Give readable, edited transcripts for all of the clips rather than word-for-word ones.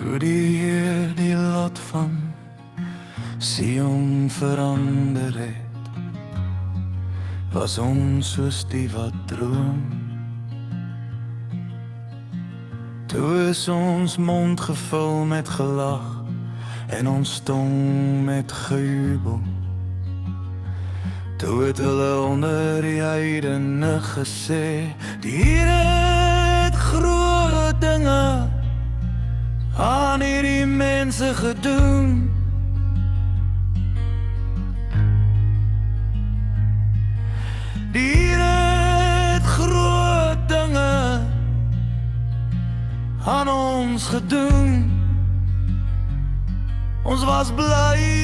Toe die Heer die lot van Sion verander het, was ons soos die wat droom. Toe is ons mond gevul met gelag en ons tong met gejubel. Toe het hulle onder die heidene gesê, die Here het groot dinge aan hierdie mense gedoen. Die Here het groot dinge aan ons gedoen. Ons was bly.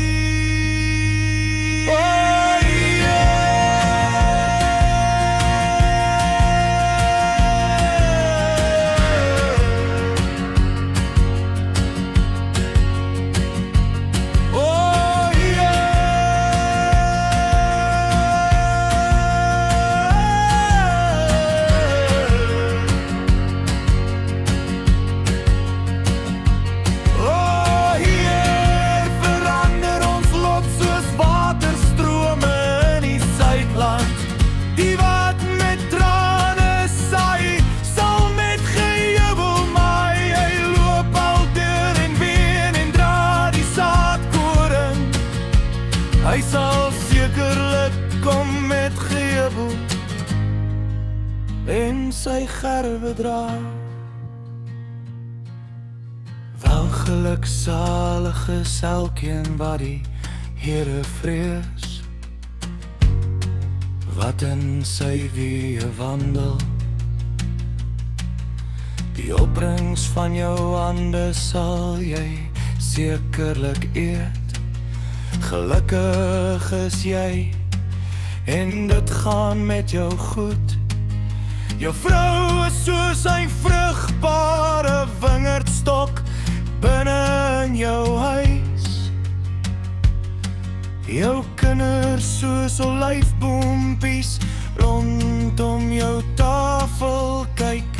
Hy sal sekerlik kom met gejubel en sy gerwe dra. Welgeluksalig is elkeen wat die Here vrees, wat in sy weë wandel. Die opbrengs van jou hande sal jy sekerlik eet. Gelukkig is jy en dit gaan met jou goed. Jou vrou is soos 'n vrugbare wingerdstok binne in jou huis. Jou kinders soos olyfboompies rondom jou tafel kyk.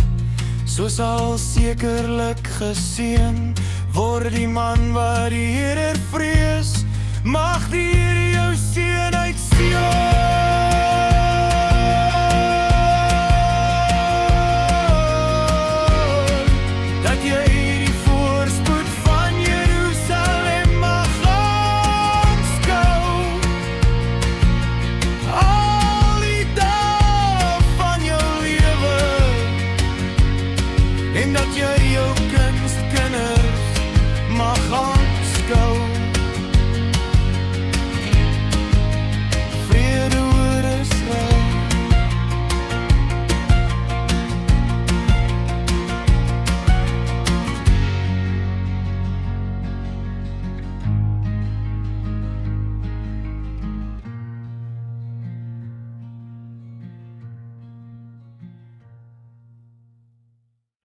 So sal sekerlik geseën word die man wat die Here vrees. Mag die Here jou seën uit Sion.